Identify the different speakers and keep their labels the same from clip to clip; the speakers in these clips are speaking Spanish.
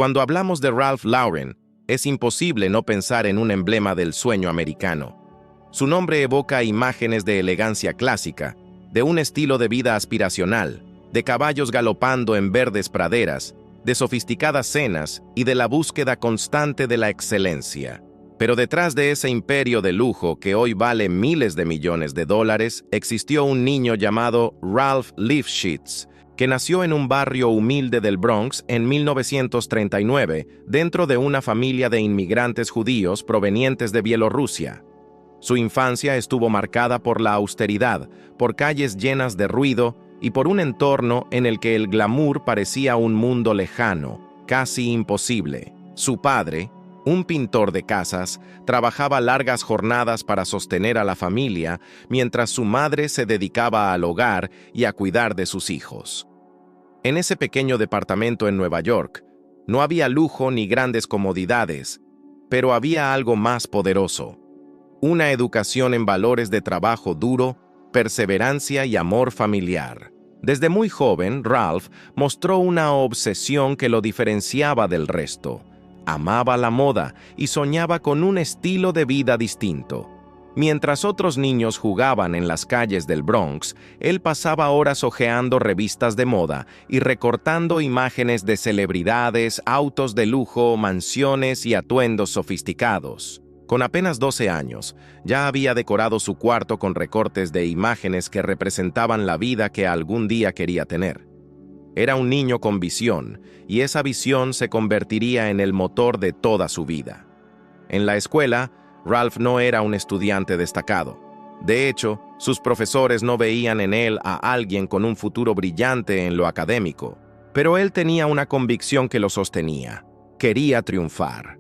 Speaker 1: Cuando hablamos de Ralph Lauren, es imposible no pensar en un emblema del sueño americano. Su nombre evoca imágenes de elegancia clásica, de un estilo de vida aspiracional, de caballos galopando en verdes praderas, de sofisticadas cenas y de la búsqueda constante de la excelencia. Pero detrás de ese imperio de lujo que hoy vale miles de millones de dólares, existió un niño llamado Ralph Lifshitz, que nació en un barrio humilde del Bronx en 1939, dentro de una familia de inmigrantes judíos provenientes de Bielorrusia. Su infancia estuvo marcada por la austeridad, por calles llenas de ruido y por un entorno en el que el glamour parecía un mundo lejano, casi imposible. Su padre, un pintor de casas, trabajaba largas jornadas para sostener a la familia, mientras su madre se dedicaba al hogar y a cuidar de sus hijos. En ese pequeño departamento en Nueva York, no había lujo ni grandes comodidades, pero había algo más poderoso: una educación en valores de trabajo duro, perseverancia y amor familiar. Desde muy joven, Ralph mostró una obsesión que lo diferenciaba del resto. Amaba la moda y soñaba con un estilo de vida distinto. Mientras otros niños jugaban en las calles del Bronx, él pasaba horas hojeando revistas de moda y recortando imágenes de celebridades, autos de lujo, mansiones y atuendos sofisticados. Con apenas 12 años, ya había decorado su cuarto con recortes de imágenes que representaban la vida que algún día quería tener. Era un niño con visión, y esa visión se convertiría en el motor de toda su vida. En la escuela, Ralph no era un estudiante destacado. De hecho, sus profesores no veían en él a alguien con un futuro brillante en lo académico. Pero él tenía una convicción que lo sostenía: quería triunfar.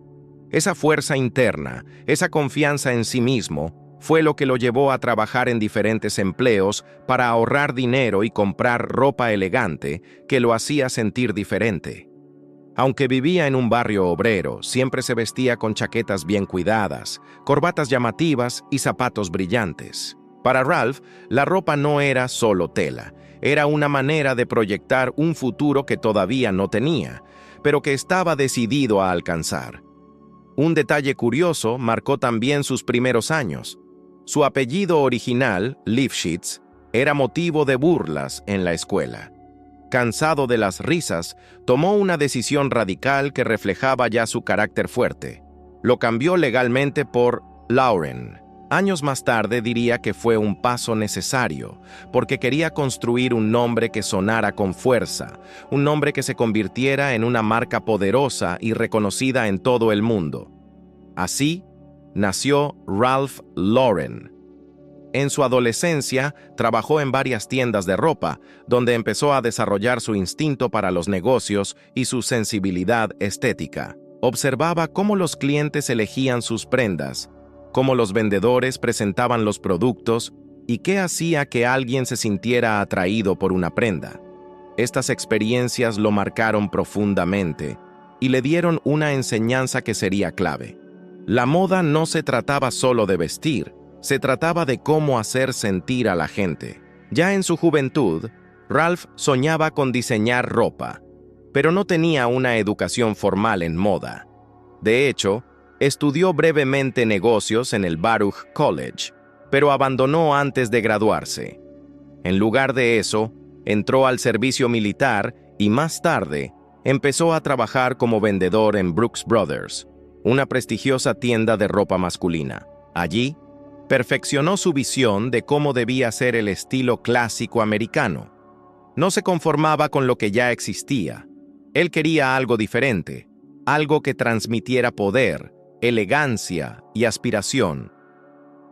Speaker 1: Esa fuerza interna, esa confianza en sí mismo, fue lo que lo llevó a trabajar en diferentes empleos para ahorrar dinero y comprar ropa elegante que lo hacía sentir diferente. Aunque vivía en un barrio obrero, siempre se vestía con chaquetas bien cuidadas, corbatas llamativas y zapatos brillantes. Para Ralph, la ropa no era solo tela, era una manera de proyectar un futuro que todavía no tenía, pero que estaba decidido a alcanzar. Un detalle curioso marcó también sus primeros años. Su apellido original, Lifshitz, era motivo de burlas en la escuela. Cansado de las risas, tomó una decisión radical que reflejaba ya su carácter fuerte. Lo cambió legalmente por Lauren. Años más tarde diría que fue un paso necesario, porque quería construir un nombre que sonara con fuerza, un nombre que se convirtiera en una marca poderosa y reconocida en todo el mundo. Así nació Ralph Lauren. En su adolescencia, trabajó en varias tiendas de ropa, donde empezó a desarrollar su instinto para los negocios y su sensibilidad estética. Observaba cómo los clientes elegían sus prendas, cómo los vendedores presentaban los productos y qué hacía que alguien se sintiera atraído por una prenda. Estas experiencias lo marcaron profundamente y le dieron una enseñanza que sería clave. La moda no se trataba solo de vestir, se trataba de cómo hacer sentir a la gente. Ya en su juventud, Ralph soñaba con diseñar ropa, pero no tenía una educación formal en moda. De hecho, estudió brevemente negocios en el Baruch College, pero abandonó antes de graduarse. En lugar de eso, entró al servicio militar y más tarde empezó a trabajar como vendedor en Brooks Brothers, una prestigiosa tienda de ropa masculina. Allí, perfeccionó su visión de cómo debía ser el estilo clásico americano. No se conformaba con lo que ya existía. Él quería algo diferente, algo que transmitiera poder, elegancia y aspiración.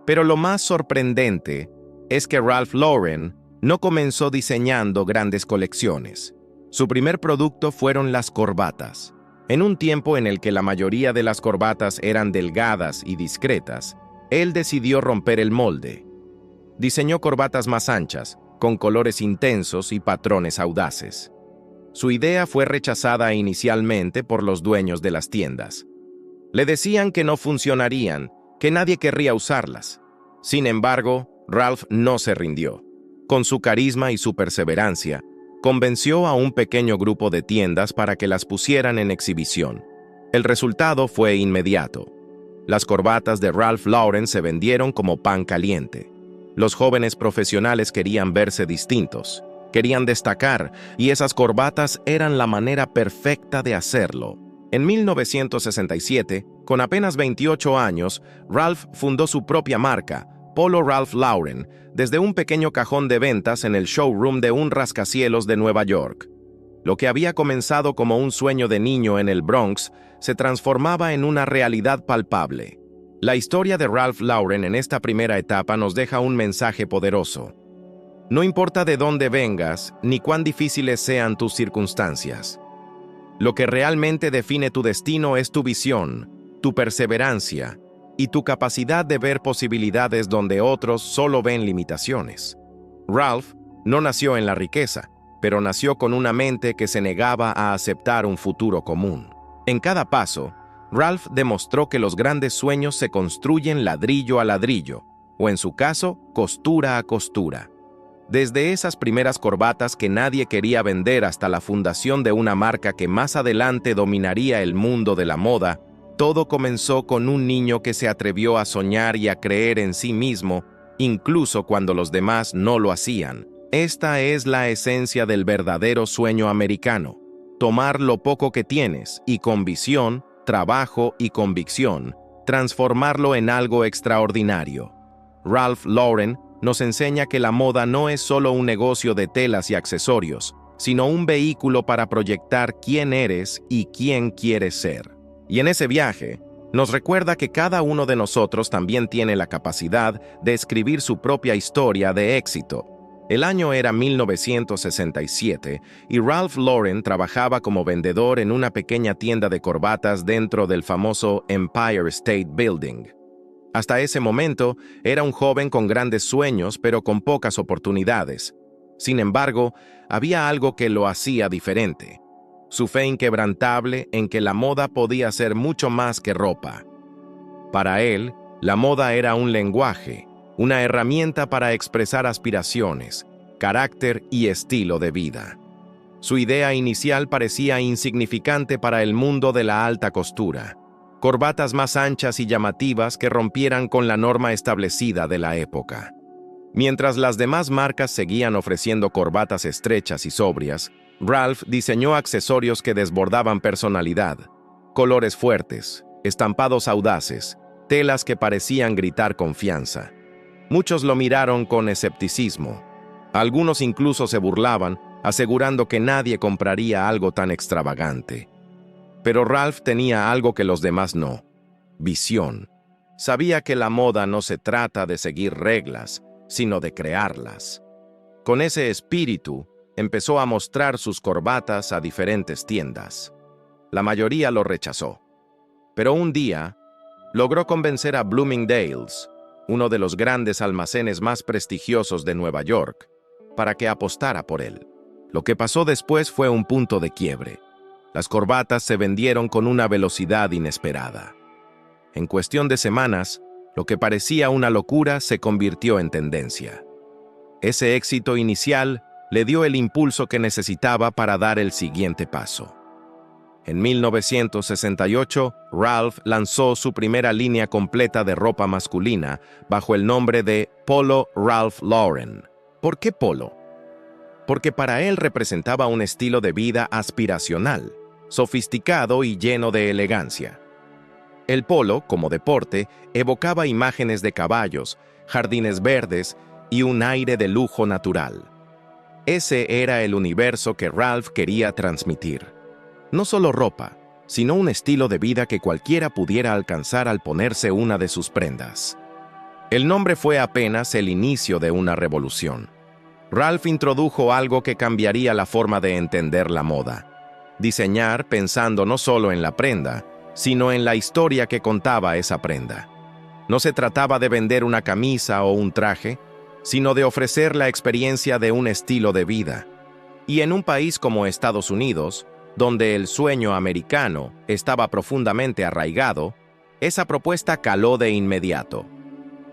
Speaker 1: Pero lo más sorprendente es que Ralph Lauren no comenzó diseñando grandes colecciones. Su primer producto fueron las corbatas. En un tiempo en el que la mayoría de las corbatas eran delgadas y discretas, él decidió romper el molde. Diseñó corbatas más anchas, con colores intensos y patrones audaces. Su idea fue rechazada inicialmente por los dueños de las tiendas. Le decían que no funcionarían, que nadie querría usarlas. Sin embargo, Ralph no se rindió. Con su carisma y su perseverancia, Convenció a un pequeño grupo de tiendas para que las pusieran en exhibición. El resultado fue inmediato. Las corbatas de Ralph Lauren se vendieron como pan caliente. Los jóvenes profesionales querían verse distintos, querían destacar, y esas corbatas eran la manera perfecta de hacerlo. En 1967, con apenas 28 años, Ralph fundó su propia marca, Polo Ralph Lauren, desde un pequeño cajón de ventas en el showroom de un rascacielos de Nueva York. Lo que había comenzado como un sueño de niño en el Bronx se transformaba en una realidad palpable. La historia de Ralph Lauren en esta primera etapa nos deja un mensaje poderoso. No importa de dónde vengas, ni cuán difíciles sean tus circunstancias. Lo que realmente define tu destino es tu visión, tu perseverancia y tu capacidad de ver posibilidades donde otros solo ven limitaciones. Ralph no nació en la riqueza, pero nació con una mente que se negaba a aceptar un futuro común. En cada paso, Ralph demostró que los grandes sueños se construyen ladrillo a ladrillo, o en su caso, costura a costura. Desde esas primeras corbatas que nadie quería vender hasta la fundación de una marca que más adelante dominaría el mundo de la moda, todo comenzó con un niño que se atrevió a soñar y a creer en sí mismo, incluso cuando los demás no lo hacían. Esta es la esencia del verdadero sueño americano: tomar lo poco que tienes y con visión, trabajo y convicción, transformarlo en algo extraordinario. Ralph Lauren nos enseña que la moda no es solo un negocio de telas y accesorios, sino un vehículo para proyectar quién eres y quién quieres ser. Y en ese viaje, nos recuerda que cada uno de nosotros también tiene la capacidad de escribir su propia historia de éxito. El año era 1967 y Ralph Lauren trabajaba como vendedor en una pequeña tienda de corbatas dentro del famoso Empire State Building. Hasta ese momento, era un joven con grandes sueños, pero con pocas oportunidades. Sin embargo, había algo que lo hacía diferente: su fe inquebrantable en que la moda podía ser mucho más que ropa. Para él, la moda era un lenguaje, una herramienta para expresar aspiraciones, carácter y estilo de vida. Su idea inicial parecía insignificante para el mundo de la alta costura: corbatas más anchas y llamativas que rompieran con la norma establecida de la época. Mientras las demás marcas seguían ofreciendo corbatas estrechas y sobrias, Ralph diseñó accesorios que desbordaban personalidad: colores fuertes, estampados audaces, telas que parecían gritar confianza. Muchos lo miraron con escepticismo. Algunos incluso se burlaban, asegurando que nadie compraría algo tan extravagante. Pero Ralph tenía algo que los demás no: visión. Sabía que la moda no se trata de seguir reglas, sino de crearlas. Con ese espíritu, empezó a mostrar sus corbatas a diferentes tiendas. La mayoría lo rechazó. Pero un día, logró convencer a Bloomingdale's, uno de los grandes almacenes más prestigiosos de Nueva York, para que apostara por él. Lo que pasó después fue un punto de quiebre. Las corbatas se vendieron con una velocidad inesperada. En cuestión de semanas, lo que parecía una locura se convirtió en tendencia. Ese éxito inicial le dio el impulso que necesitaba para dar el siguiente paso. En 1968, Ralph lanzó su primera línea completa de ropa masculina bajo el nombre de Polo Ralph Lauren. ¿Por qué polo? Porque para él representaba un estilo de vida aspiracional, sofisticado y lleno de elegancia. El polo, como deporte, evocaba imágenes de caballos, jardines verdes y un aire de lujo natural. Ese era el universo que Ralph quería transmitir. No solo ropa, sino un estilo de vida que cualquiera pudiera alcanzar al ponerse una de sus prendas. El nombre fue apenas el inicio de una revolución. Ralph introdujo algo que cambiaría la forma de entender la moda: diseñar pensando no solo en la prenda, sino en la historia que contaba esa prenda. No se trataba de vender una camisa o un traje, sino de ofrecer la experiencia de un estilo de vida. Y en un país como Estados Unidos, donde el sueño americano estaba profundamente arraigado, esa propuesta caló de inmediato.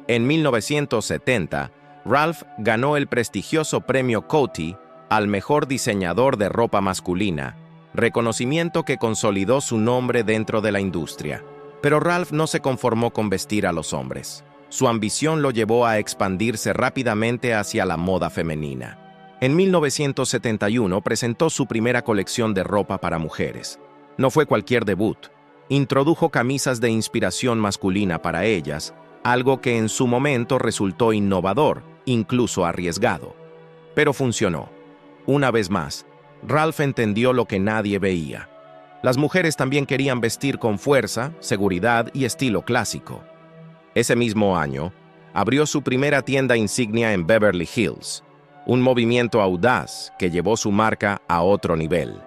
Speaker 1: En 1970, Ralph ganó el prestigioso premio Coty al mejor diseñador de ropa masculina, reconocimiento que consolidó su nombre dentro de la industria. Pero Ralph no se conformó con vestir a los hombres. Su ambición lo llevó a expandirse rápidamente hacia la moda femenina. En 1971 presentó su primera colección de ropa para mujeres. No fue cualquier debut. Introdujo camisas de inspiración masculina para ellas, algo que en su momento resultó innovador, incluso arriesgado. Pero funcionó. Una vez más, Ralph entendió lo que nadie veía. Las mujeres también querían vestir con fuerza, seguridad y estilo clásico. Ese mismo año, abrió su primera tienda insignia en Beverly Hills, un movimiento audaz que llevó su marca a otro nivel.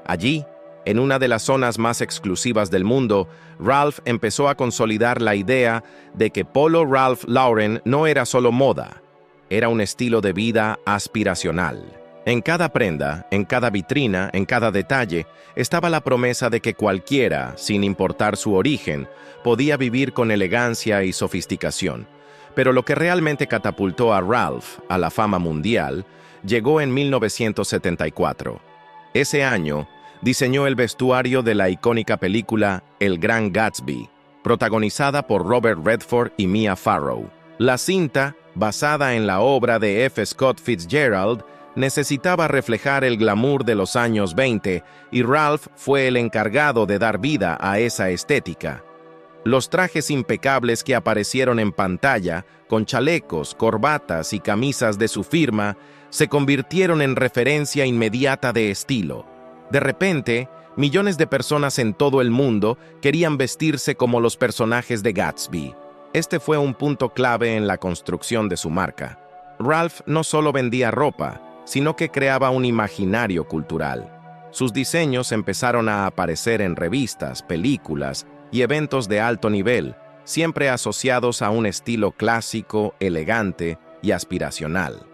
Speaker 1: Allí, en una de las zonas más exclusivas del mundo, Ralph empezó a consolidar la idea de que Polo Ralph Lauren no era solo moda, era un estilo de vida aspiracional. En cada prenda, en cada vitrina, en cada detalle, estaba la promesa de que cualquiera, sin importar su origen, podía vivir con elegancia y sofisticación. Pero lo que realmente catapultó a Ralph a la fama mundial llegó en 1974. Ese año, diseñó el vestuario de la icónica película El Gran Gatsby, protagonizada por Robert Redford y Mia Farrow. La cinta, basada en la obra de F. Scott Fitzgerald, necesitaba reflejar el glamour de los años 20 y Ralph fue el encargado de dar vida a esa estética. Los trajes impecables que aparecieron en pantalla, con chalecos, corbatas y camisas de su firma, se convirtieron en referencia inmediata de estilo. De repente, millones de personas en todo el mundo querían vestirse como los personajes de Gatsby. Este fue un punto clave en la construcción de su marca. Ralph no solo vendía ropa, sino que creaba un imaginario cultural. Sus diseños empezaron a aparecer en revistas, películas y eventos de alto nivel, siempre asociados a un estilo clásico, elegante y aspiracional.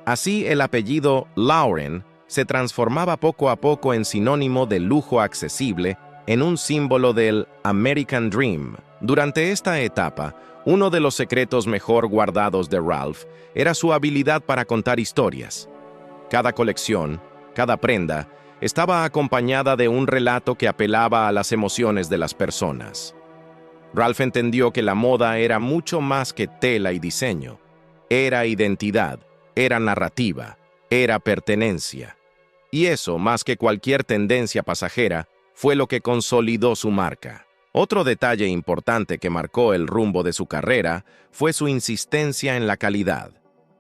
Speaker 1: Así, el apellido Lauren se transformaba poco a poco en sinónimo de lujo accesible, en un símbolo del American Dream. Durante esta etapa, uno de los secretos mejor guardados de Ralph era su habilidad para contar historias. Cada colección, cada prenda, estaba acompañada de un relato que apelaba a las emociones de las personas. Ralph entendió que la moda era mucho más que tela y diseño. Era identidad, era narrativa, era pertenencia. Y eso, más que cualquier tendencia pasajera, fue lo que consolidó su marca. Otro detalle importante que marcó el rumbo de su carrera fue su insistencia en la calidad.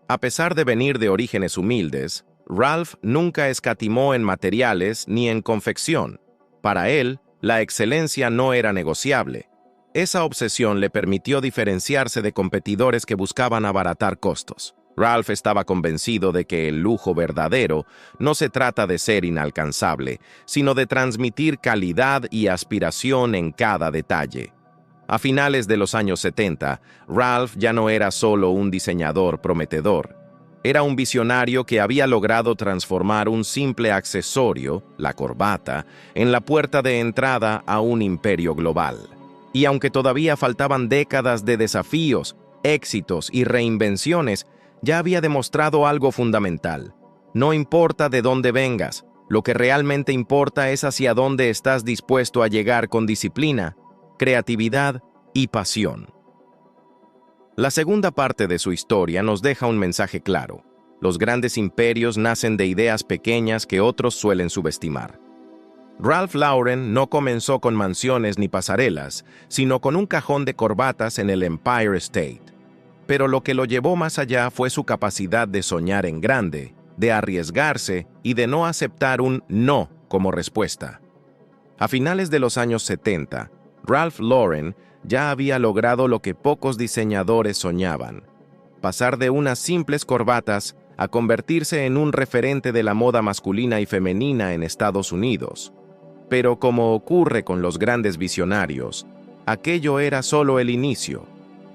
Speaker 1: A pesar de venir de orígenes humildes, Ralph nunca escatimó en materiales ni en confección. Para él, la excelencia no era negociable. Esa obsesión le permitió diferenciarse de competidores que buscaban abaratar costos. Ralph estaba convencido de que el lujo verdadero no se trata de ser inalcanzable, sino de transmitir calidad y aspiración en cada detalle. A finales de los años 70, Ralph ya no era solo un diseñador prometedor. Era un visionario que había logrado transformar un simple accesorio, la corbata, en la puerta de entrada a un imperio global. Y aunque todavía faltaban décadas de desafíos, éxitos y reinvenciones, ya había demostrado algo fundamental. No importa de dónde vengas, lo que realmente importa es hacia dónde estás dispuesto a llegar con disciplina, creatividad y pasión. La segunda parte de su historia nos deja un mensaje claro. Los grandes imperios nacen de ideas pequeñas que otros suelen subestimar. Ralph Lauren no comenzó con mansiones ni pasarelas, sino con un cajón de corbatas en el Empire State. Pero lo que lo llevó más allá fue su capacidad de soñar en grande, de arriesgarse y de no aceptar un no como respuesta. A finales de los años 70, Ralph Lauren ya había logrado lo que pocos diseñadores soñaban: pasar de unas simples corbatas a convertirse en un referente de la moda masculina y femenina en Estados Unidos. Pero como ocurre con los grandes visionarios, aquello era solo el inicio.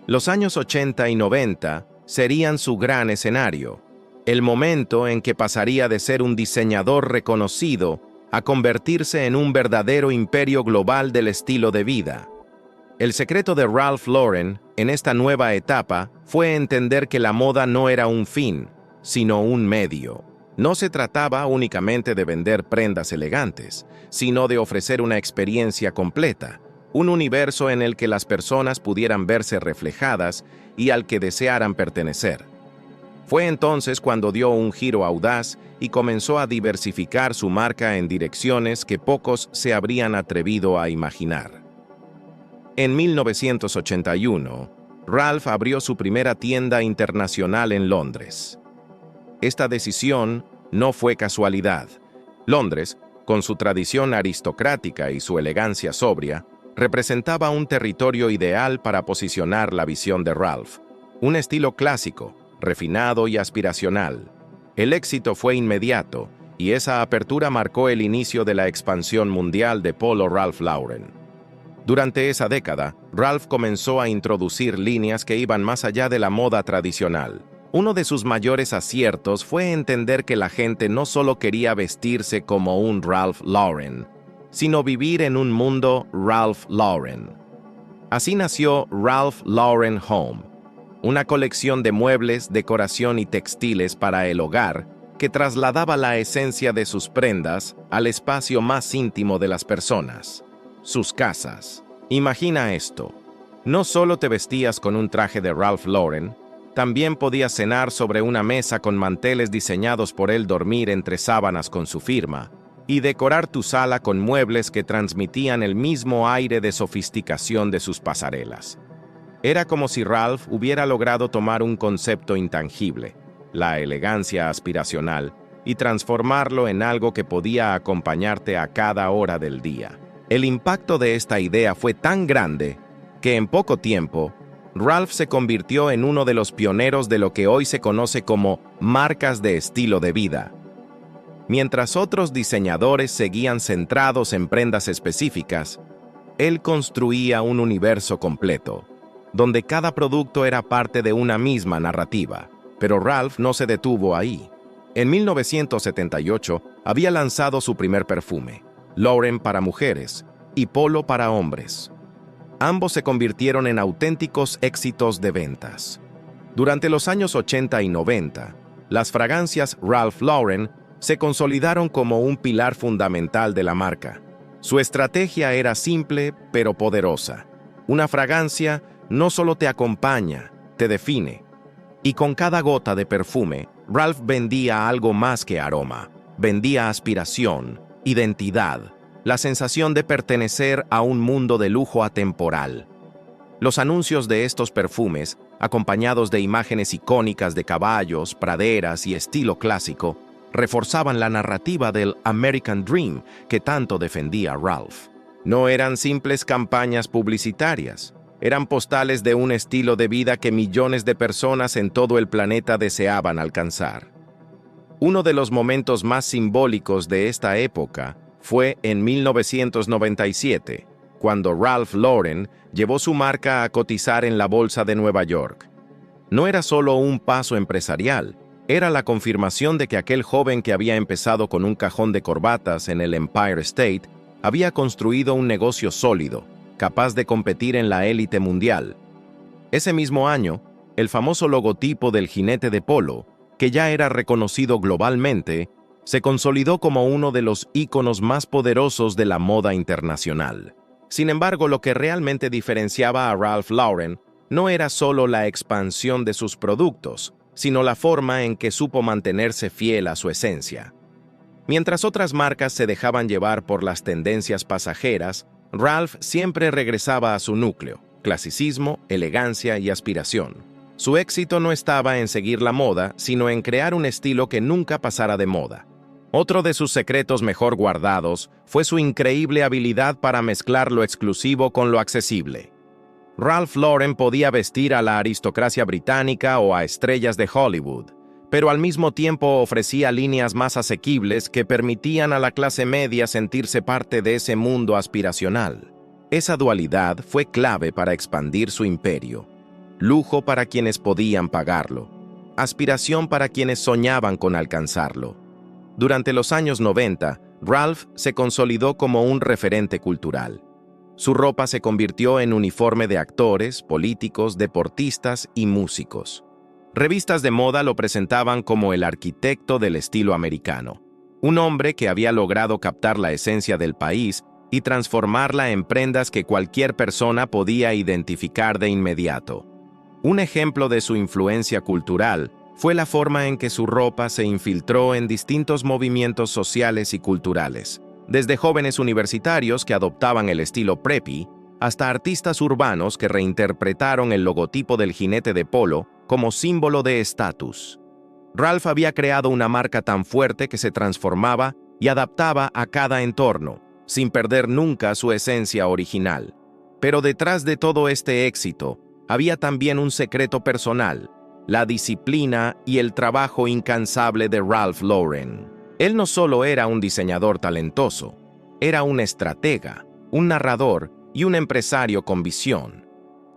Speaker 1: Los años 80 y 90 serían su gran escenario, el momento en que pasaría de ser un diseñador reconocido a convertirse en un verdadero imperio global del estilo de vida. El secreto de Ralph Lauren en esta nueva etapa fue entender que la moda no era un fin, sino un medio. No se trataba únicamente de vender prendas elegantes, sino de ofrecer una experiencia completa, un universo en el que las personas pudieran verse reflejadas y al que desearan pertenecer. Fue entonces cuando dio un giro audaz y comenzó a diversificar su marca en direcciones que pocos se habrían atrevido a imaginar. En 1981, Ralph abrió su primera tienda internacional en Londres. Esta decisión no fue casualidad. Londres, con su tradición aristocrática y su elegancia sobria, representaba un territorio ideal para posicionar la visión de Ralph, un estilo clásico, refinado y aspiracional. El éxito fue inmediato, y esa apertura marcó el inicio de la expansión mundial de Polo Ralph Lauren. Durante esa década, Ralph comenzó a introducir líneas que iban más allá de la moda tradicional. Uno de sus mayores aciertos fue entender que la gente no solo quería vestirse como un Ralph Lauren, sino vivir en un mundo Ralph Lauren. Así nació Ralph Lauren Home, una colección de muebles, decoración y textiles para el hogar que trasladaba la esencia de sus prendas al espacio más íntimo de las personas, sus casas. Imagina esto: no solo te vestías con un traje de Ralph Lauren, también podías cenar sobre una mesa con manteles diseñados por él, dormir entre sábanas con su firma, y decorar tu sala con muebles que transmitían el mismo aire de sofisticación de sus pasarelas. Era como si Ralph hubiera logrado tomar un concepto intangible, la elegancia aspiracional, y transformarlo en algo que podía acompañarte a cada hora del día. El impacto de esta idea fue tan grande que en poco tiempo, Ralph se convirtió en uno de los pioneros de lo que hoy se conoce como marcas de estilo de vida. Mientras otros diseñadores seguían centrados en prendas específicas, él construía un universo completo, donde cada producto era parte de una misma narrativa. Pero Ralph no se detuvo ahí. En 1978 había lanzado su primer perfume, Lauren para mujeres y Polo para hombres. Ambos se convirtieron en auténticos éxitos de ventas. Durante los años 80 y 90, las fragancias Ralph Lauren se consolidaron como un pilar fundamental de la marca. Su estrategia era simple pero poderosa. Una fragancia no solo te acompaña, te define. Y con cada gota de perfume, Ralph vendía algo más que aroma. Vendía aspiración, identidad, la sensación de pertenecer a un mundo de lujo atemporal. Los anuncios de estos perfumes, acompañados de imágenes icónicas de caballos, praderas y estilo clásico, reforzaban la narrativa del American Dream que tanto defendía Ralph. No eran simples campañas publicitarias. Eran postales de un estilo de vida que millones de personas en todo el planeta deseaban alcanzar. Uno de los momentos más simbólicos de esta época fue en 1997, cuando Ralph Lauren llevó su marca a cotizar en la Bolsa de Nueva York. No era solo un paso empresarial, era la confirmación de que aquel joven que había empezado con un cajón de corbatas en el Empire State había construido un negocio sólido, capaz de competir en la élite mundial. Ese mismo año, el famoso logotipo del jinete de polo, que ya era reconocido globalmente, se consolidó como uno de los íconos más poderosos de la moda internacional. Sin embargo, lo que realmente diferenciaba a Ralph Lauren no era solo la expansión de sus productos, sino la forma en que supo mantenerse fiel a su esencia. Mientras otras marcas se dejaban llevar por las tendencias pasajeras, Ralph siempre regresaba a su núcleo: clasicismo, elegancia y aspiración. Su éxito no estaba en seguir la moda, sino en crear un estilo que nunca pasara de moda. Otro de sus secretos mejor guardados fue su increíble habilidad para mezclar lo exclusivo con lo accesible. Ralph Lauren podía vestir a la aristocracia británica o a estrellas de Hollywood, pero al mismo tiempo ofrecía líneas más asequibles que permitían a la clase media sentirse parte de ese mundo aspiracional. Esa dualidad fue clave para expandir su imperio. Lujo para quienes podían pagarlo, aspiración para quienes soñaban con alcanzarlo. Durante los años 90, Ralph se consolidó como un referente cultural. Su ropa se convirtió en uniforme de actores, políticos, deportistas y músicos. Revistas de moda lo presentaban como el arquitecto del estilo americano, un hombre que había logrado captar la esencia del país y transformarla en prendas que cualquier persona podía identificar de inmediato. Un ejemplo de su influencia cultural fue la forma en que su ropa se infiltró en distintos movimientos sociales y culturales, desde jóvenes universitarios que adoptaban el estilo preppy, hasta artistas urbanos que reinterpretaron el logotipo del jinete de polo como símbolo de estatus. Ralph había creado una marca tan fuerte que se transformaba y adaptaba a cada entorno, sin perder nunca su esencia original. Pero detrás de todo este éxito, había también un secreto personal: la disciplina y el trabajo incansable de Ralph Lauren. Él no solo era un diseñador talentoso, era un estratega, un narrador y un empresario con visión.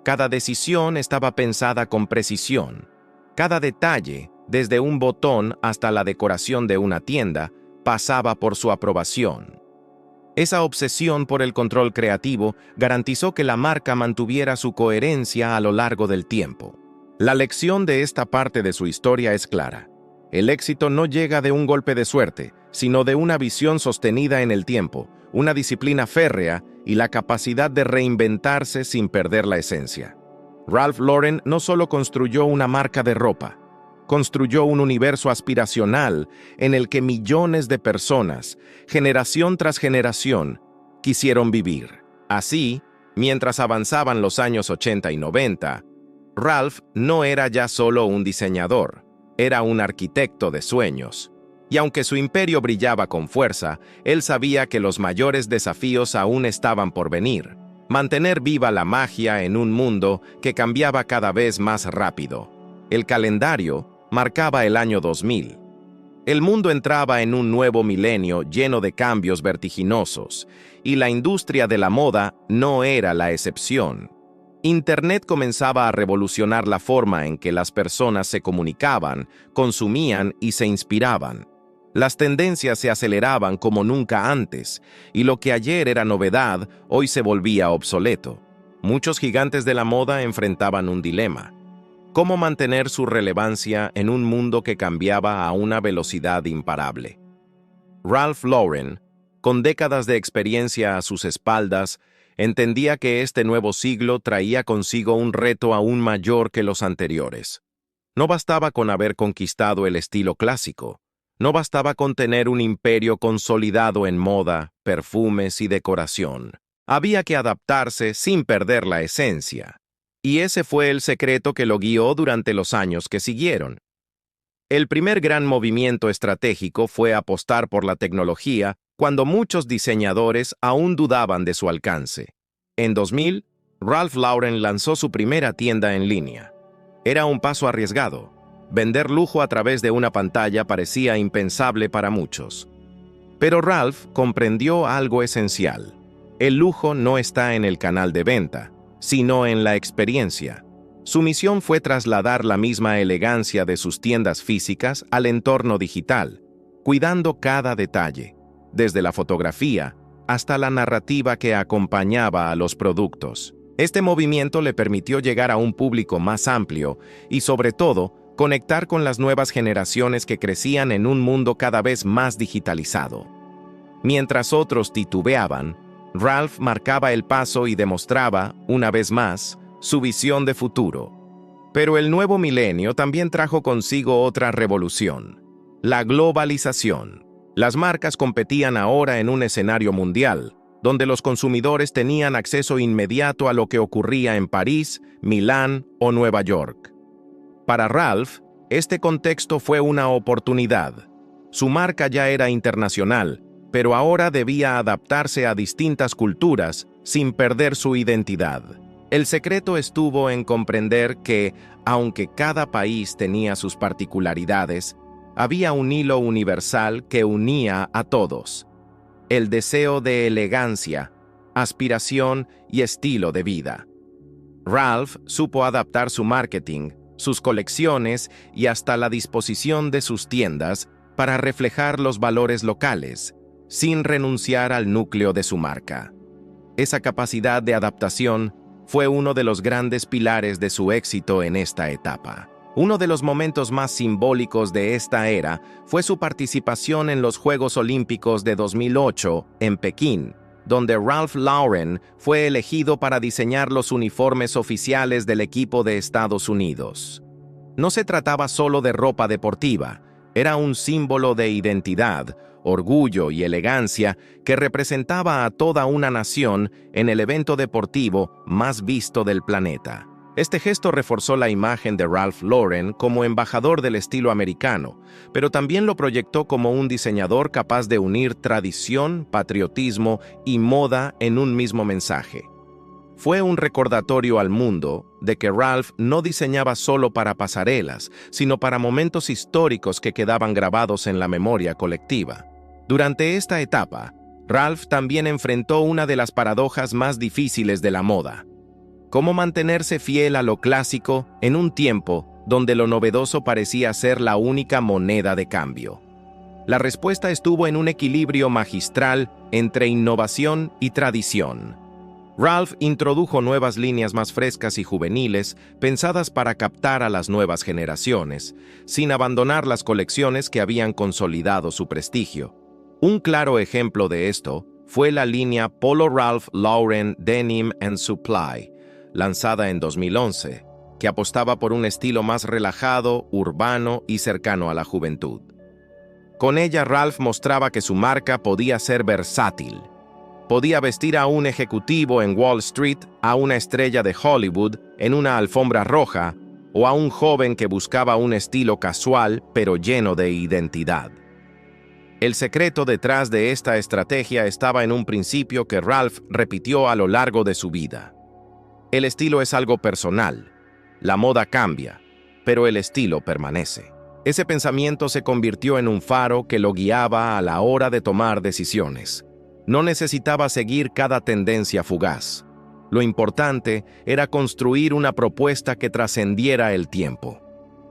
Speaker 1: Cada decisión estaba pensada con precisión. Cada detalle, desde un botón hasta la decoración de una tienda, pasaba por su aprobación. Esa obsesión por el control creativo garantizó que la marca mantuviera su coherencia a lo largo del tiempo. La lección de esta parte de su historia es clara. El éxito no llega de un golpe de suerte, sino de una visión sostenida en el tiempo, una disciplina férrea y la capacidad de reinventarse sin perder la esencia. Ralph Lauren no solo construyó una marca de ropa, construyó un universo aspiracional en el que millones de personas, generación tras generación, quisieron vivir. Así, mientras avanzaban los años 80 y 90, Ralph no era ya solo un diseñador, era un arquitecto de sueños. Y aunque su imperio brillaba con fuerza, él sabía que los mayores desafíos aún estaban por venir: mantener viva la magia en un mundo que cambiaba cada vez más rápido. El calendario marcaba el año 2000. El mundo entraba en un nuevo milenio lleno de cambios vertiginosos, y la industria de la moda no era la excepción. Internet comenzaba a revolucionar la forma en que las personas se comunicaban, consumían y se inspiraban. Las tendencias se aceleraban como nunca antes, y lo que ayer era novedad, hoy se volvía obsoleto. Muchos gigantes de la moda enfrentaban un dilema: ¿cómo mantener su relevancia en un mundo que cambiaba a una velocidad imparable? Ralph Lauren, con décadas de experiencia a sus espaldas, entendía que este nuevo siglo traía consigo un reto aún mayor que los anteriores. No bastaba con haber conquistado el estilo clásico, no bastaba con tener un imperio consolidado en moda, perfumes y decoración. Había que adaptarse sin perder la esencia. Y ese fue el secreto que lo guió durante los años que siguieron. El primer gran movimiento estratégico fue apostar por la tecnología cuando muchos diseñadores aún dudaban de su alcance. En 2000, Ralph Lauren lanzó su primera tienda en línea. Era un paso arriesgado. Vender lujo a través de una pantalla parecía impensable para muchos. Pero Ralph comprendió algo esencial: el lujo no está en el canal de venta, sino en la experiencia. Su misión fue trasladar la misma elegancia de sus tiendas físicas al entorno digital, cuidando cada detalle, desde la fotografía hasta la narrativa que acompañaba a los productos. Este movimiento le permitió llegar a un público más amplio y, sobre todo, conectar con las nuevas generaciones que crecían en un mundo cada vez más digitalizado. Mientras otros titubeaban, Ralph marcaba el paso y demostraba, una vez más, su visión de futuro. Pero el nuevo milenio también trajo consigo otra revolución: la globalización. Las marcas competían ahora en un escenario mundial, donde los consumidores tenían acceso inmediato a lo que ocurría en París, Milán o Nueva York. Para Ralph, este contexto fue una oportunidad. Su marca ya era internacional, pero ahora debía adaptarse a distintas culturas sin perder su identidad. El secreto estuvo en comprender que, aunque cada país tenía sus particularidades, había un hilo universal que unía a todos: el deseo de elegancia, aspiración y estilo de vida. Ralph supo adaptar su marketing, sus colecciones y hasta la disposición de sus tiendas para reflejar los valores locales, sin renunciar al núcleo de su marca. Esa capacidad de adaptación fue uno de los grandes pilares de su éxito en esta etapa. Uno de los momentos más simbólicos de esta era fue su participación en los Juegos Olímpicos de 2008 en Pekín, donde Ralph Lauren fue elegido para diseñar los uniformes oficiales del equipo de Estados Unidos. No se trataba solo de ropa deportiva, era un símbolo de identidad, orgullo y elegancia que representaba a toda una nación en el evento deportivo más visto del planeta. Este gesto reforzó la imagen de Ralph Lauren como embajador del estilo americano, pero también lo proyectó como un diseñador capaz de unir tradición, patriotismo y moda en un mismo mensaje. Fue un recordatorio al mundo de que Ralph no diseñaba solo para pasarelas, sino para momentos históricos que quedaban grabados en la memoria colectiva. Durante esta etapa, Ralph también enfrentó una de las paradojas más difíciles de la moda: cómo mantenerse fiel a lo clásico en un tiempo donde lo novedoso parecía ser la única moneda de cambio. La respuesta estuvo en un equilibrio magistral entre innovación y tradición. Ralph introdujo nuevas líneas más frescas y juveniles, pensadas para captar a las nuevas generaciones, sin abandonar las colecciones que habían consolidado su prestigio. Un claro ejemplo de esto fue la línea Polo Ralph Lauren Denim & Supply, lanzada en 2011, que apostaba por un estilo más relajado, urbano y cercano a la juventud. Con ella, Ralph mostraba que su marca podía ser versátil. Podía vestir a un ejecutivo en Wall Street, a una estrella de Hollywood en una alfombra roja, o a un joven que buscaba un estilo casual pero lleno de identidad. El secreto detrás de esta estrategia estaba en un principio que Ralph repitió a lo largo de su vida. El estilo es algo personal. La moda cambia, pero el estilo permanece. Ese pensamiento se convirtió en un faro que lo guiaba a la hora de tomar decisiones. No necesitaba seguir cada tendencia fugaz. Lo importante era construir una propuesta que trascendiera el tiempo.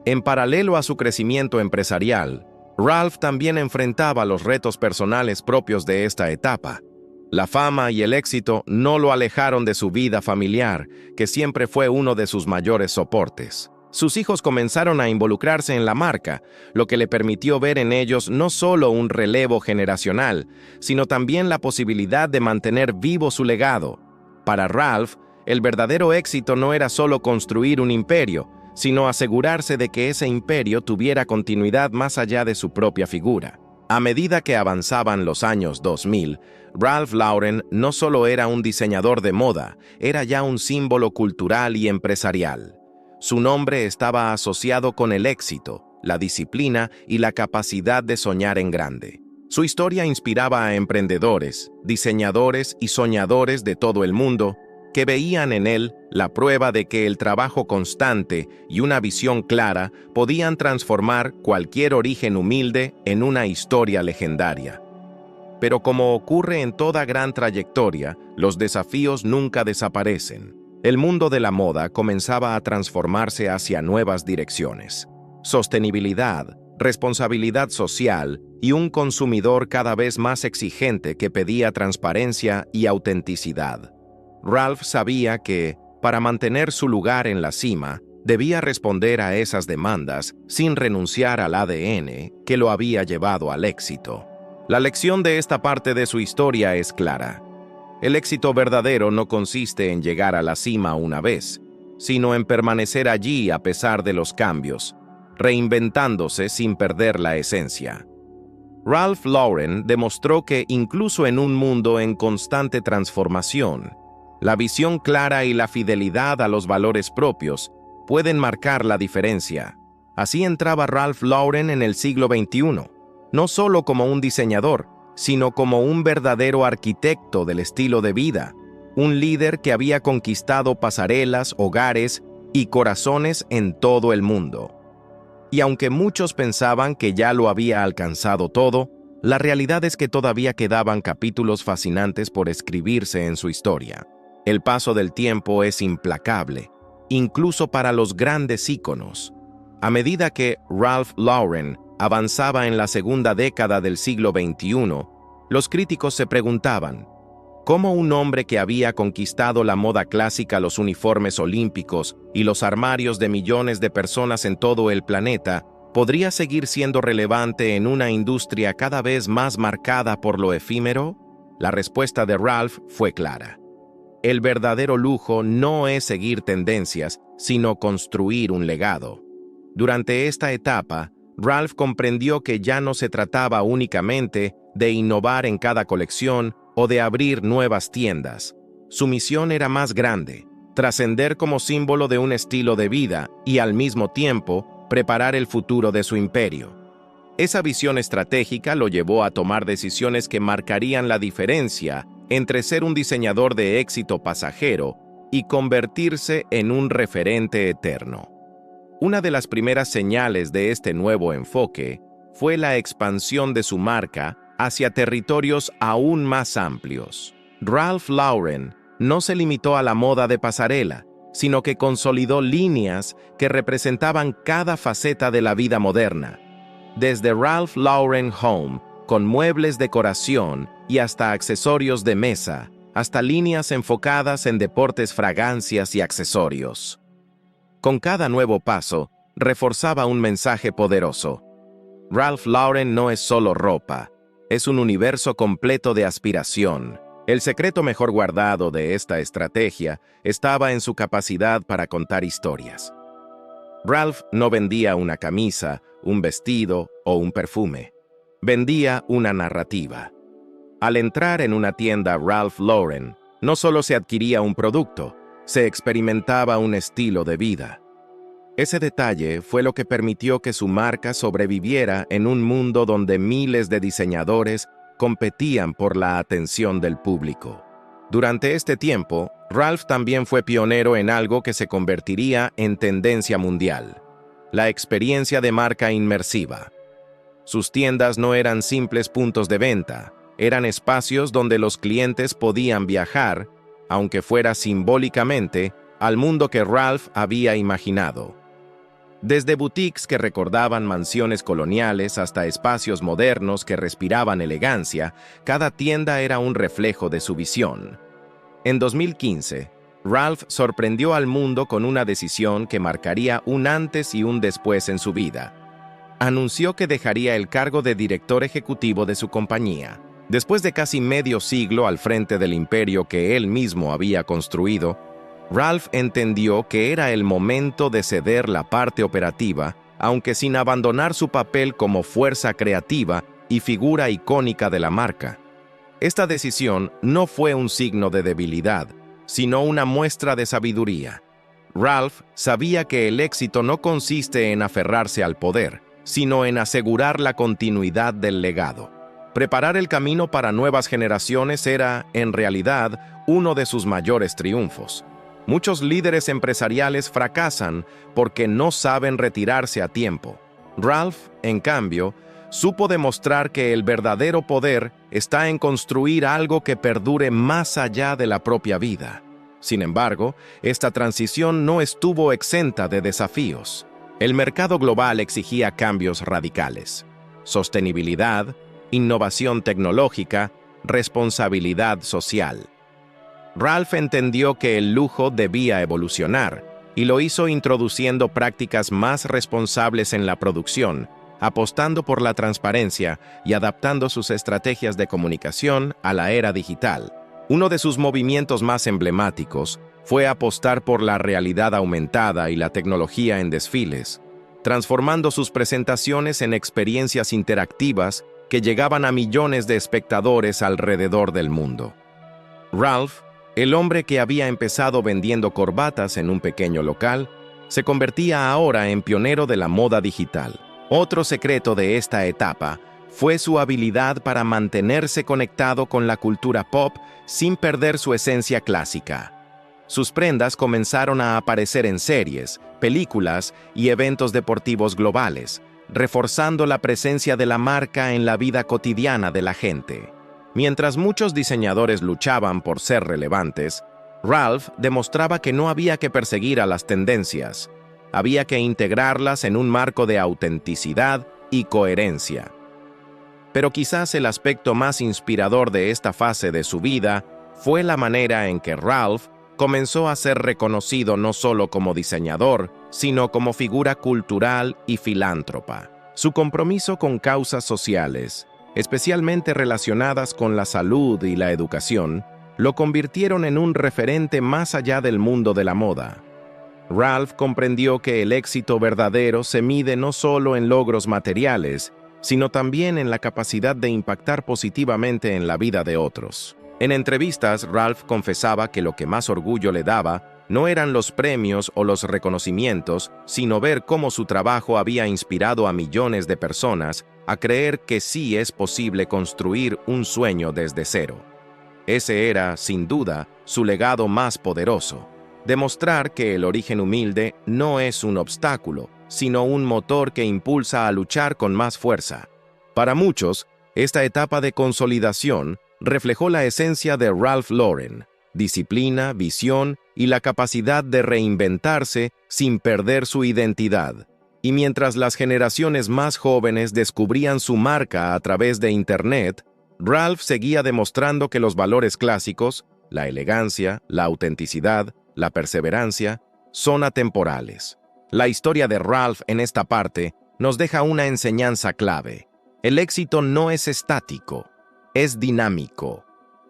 Speaker 1: En paralelo a su crecimiento empresarial, Ralph también enfrentaba los retos personales propios de esta etapa. La fama y el éxito no lo alejaron de su vida familiar, que siempre fue uno de sus mayores soportes. Sus hijos comenzaron a involucrarse en la marca, lo que le permitió ver en ellos no solo un relevo generacional, sino también la posibilidad de mantener vivo su legado. Para Ralph, el verdadero éxito no era solo construir un imperio, sino asegurarse de que ese imperio tuviera continuidad más allá de su propia figura. A medida que avanzaban los años 2000, Ralph Lauren no solo era un diseñador de moda, era ya un símbolo cultural y empresarial. Su nombre estaba asociado con el éxito, la disciplina y la capacidad de soñar en grande. Su historia inspiraba a emprendedores, diseñadores y soñadores de todo el mundo que veían en él la prueba de que el trabajo constante y una visión clara podían transformar cualquier origen humilde en una historia legendaria. Pero como ocurre en toda gran trayectoria, los desafíos nunca desaparecen. El mundo de la moda comenzaba a transformarse hacia nuevas direcciones. Sostenibilidad, responsabilidad social y un consumidor cada vez más exigente que pedía transparencia y autenticidad. Ralph sabía que, para mantener su lugar en la cima, debía responder a esas demandas sin renunciar al ADN que lo había llevado al éxito. La lección de esta parte de su historia es clara. El éxito verdadero no consiste en llegar a la cima una vez, sino en permanecer allí a pesar de los cambios, reinventándose sin perder la esencia. Ralph Lauren demostró que incluso en un mundo en constante transformación, la visión clara y la fidelidad a los valores propios pueden marcar la diferencia. Así entraba Ralph Lauren en el siglo XXI, no solo como un diseñador, sino como un verdadero arquitecto del estilo de vida, un líder que había conquistado pasarelas, hogares y corazones en todo el mundo. Y aunque muchos pensaban que ya lo había alcanzado todo, la realidad es que todavía quedaban capítulos fascinantes por escribirse en su historia. El paso del tiempo es implacable, incluso para los grandes íconos. A medida que Ralph Lauren avanzaba en la segunda década del siglo XXI, los críticos se preguntaban, ¿Cómo un hombre que había conquistado la moda clásica, los uniformes olímpicos y los armarios de millones de personas en todo el planeta, podría seguir siendo relevante en una industria cada vez más marcada por lo efímero? La respuesta de Ralph fue clara. El verdadero lujo no es seguir tendencias, sino construir un legado. Durante esta etapa, Ralph comprendió que ya no se trataba únicamente de innovar en cada colección o de abrir nuevas tiendas. Su misión era más grande: trascender como símbolo de un estilo de vida y, al mismo tiempo, preparar el futuro de su imperio. Esa visión estratégica lo llevó a tomar decisiones que marcarían la diferencia entre ser un diseñador de éxito pasajero y convertirse en un referente eterno. Una de las primeras señales de este nuevo enfoque fue la expansión de su marca hacia territorios aún más amplios. Ralph Lauren no se limitó a la moda de pasarela, sino que consolidó líneas que representaban cada faceta de la vida moderna. Desde Ralph Lauren Home, con muebles, decoración y hasta accesorios de mesa, hasta líneas enfocadas en deportes, fragancias y accesorios. Con cada nuevo paso, reforzaba un mensaje poderoso. Ralph Lauren no es solo ropa, es un universo completo de aspiración. El secreto mejor guardado de esta estrategia estaba en su capacidad para contar historias. Ralph no vendía una camisa, un vestido o un perfume. Vendía una narrativa. Al entrar en una tienda Ralph Lauren, no solo se adquiría un producto, se experimentaba un estilo de vida. Ese detalle fue lo que permitió que su marca sobreviviera en un mundo donde miles de diseñadores competían por la atención del público. Durante este tiempo, Ralph también fue pionero en algo que se convertiría en tendencia mundial: la experiencia de marca inmersiva. Sus tiendas no eran simples puntos de venta, eran espacios donde los clientes podían viajar, aunque fuera simbólicamente, al mundo que Ralph había imaginado. Desde boutiques que recordaban mansiones coloniales hasta espacios modernos que respiraban elegancia, cada tienda era un reflejo de su visión. En 2015, Ralph sorprendió al mundo con una decisión que marcaría un antes y un después en su vida. Anunció que dejaría el cargo de director ejecutivo de su compañía. Después de casi medio siglo al frente del imperio que él mismo había construido, Ralph entendió que era el momento de ceder la parte operativa, aunque sin abandonar su papel como fuerza creativa y figura icónica de la marca. Esta decisión no fue un signo de debilidad, sino una muestra de sabiduría. Ralph sabía que el éxito no consiste en aferrarse al poder, sino en asegurar la continuidad del legado. Preparar el camino para nuevas generaciones era, en realidad, uno de sus mayores triunfos. Muchos líderes empresariales fracasan porque no saben retirarse a tiempo. Ralph, en cambio, supo demostrar que el verdadero poder está en construir algo que perdure más allá de la propia vida. Sin embargo, esta transición no estuvo exenta de desafíos. El mercado global exigía cambios radicales: sostenibilidad, innovación tecnológica, responsabilidad social. Ralph entendió que el lujo debía evolucionar, y lo hizo introduciendo prácticas más responsables en la producción, apostando por la transparencia y adaptando sus estrategias de comunicación a la era digital. Uno de sus movimientos más emblemáticos fue apostar por la realidad aumentada y la tecnología en desfiles, transformando sus presentaciones en experiencias interactivas que llegaban a millones de espectadores alrededor del mundo. Ralph, el hombre que había empezado vendiendo corbatas en un pequeño local, se convertía ahora en pionero de la moda digital. Otro secreto de esta etapa fue su habilidad para mantenerse conectado con la cultura pop sin perder su esencia clásica. Sus prendas comenzaron a aparecer en series, películas y eventos deportivos globales, reforzando la presencia de la marca en la vida cotidiana de la gente. Mientras muchos diseñadores luchaban por ser relevantes, Ralph demostraba que no había que perseguir a las tendencias, había que integrarlas en un marco de autenticidad y coherencia. Pero quizás el aspecto más inspirador de esta fase de su vida fue la manera en que Ralph comenzó a ser reconocido no solo como diseñador, sino como figura cultural y filántropa. Su compromiso con causas sociales, especialmente relacionadas con la salud y la educación, lo convirtieron en un referente más allá del mundo de la moda. Ralph comprendió que el éxito verdadero se mide no solo en logros materiales, sino también en la capacidad de impactar positivamente en la vida de otros. En entrevistas, Ralph confesaba que lo que más orgullo le daba no eran los premios o los reconocimientos, sino ver cómo su trabajo había inspirado a millones de personas a creer que sí es posible construir un sueño desde cero. Ese era, sin duda, su legado más poderoso: demostrar que el origen humilde no es un obstáculo, sino un motor que impulsa a luchar con más fuerza. Para muchos, esta etapa de consolidación reflejó la esencia de Ralph Lauren: disciplina, visión y la capacidad de reinventarse sin perder su identidad. Y mientras las generaciones más jóvenes descubrían su marca a través de Internet, Ralph seguía demostrando que los valores clásicos, la elegancia, la autenticidad, la perseverancia, son atemporales. La historia de Ralph en esta parte nos deja una enseñanza clave. El éxito no es estático, es dinámico.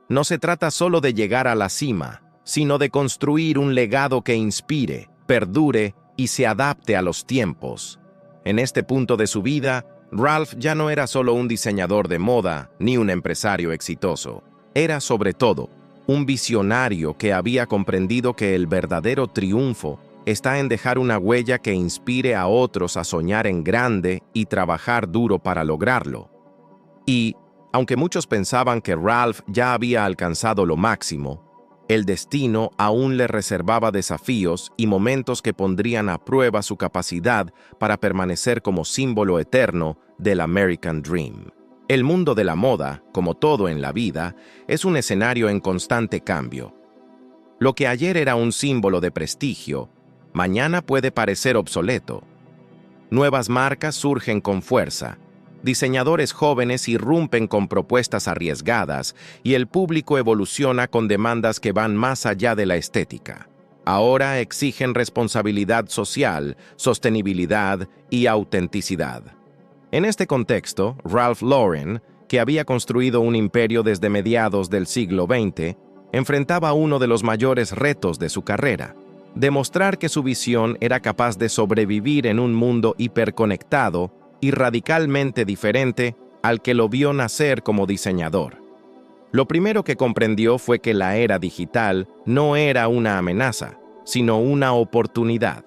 Speaker 1: No se trata solo de llegar a la cima, sino de construir un legado que inspire, perdure y se adapte a los tiempos. En este punto de su vida, Ralph ya no era solo un diseñador de moda ni un empresario exitoso. Era, sobre todo, un visionario que había comprendido que el verdadero triunfo está en dejar una huella que inspire a otros a soñar en grande y trabajar duro para lograrlo. Y, aunque muchos pensaban que Ralph ya había alcanzado lo máximo, el destino aún le reservaba desafíos y momentos que pondrían a prueba su capacidad para permanecer como símbolo eterno del American Dream. El mundo de la moda, como todo en la vida, es un escenario en constante cambio. Lo que ayer era un símbolo de prestigio, mañana puede parecer obsoleto. Nuevas marcas surgen con fuerza. Diseñadores jóvenes irrumpen con propuestas arriesgadas y el público evoluciona con demandas que van más allá de la estética. Ahora exigen responsabilidad social, sostenibilidad y autenticidad. En este contexto, Ralph Lauren, que había construido un imperio desde mediados del siglo XX, enfrentaba uno de los mayores retos de su carrera: demostrar que su visión era capaz de sobrevivir en un mundo hiperconectado y radicalmente diferente al que lo vio nacer como diseñador. Lo primero que comprendió fue que la era digital no era una amenaza, sino una oportunidad.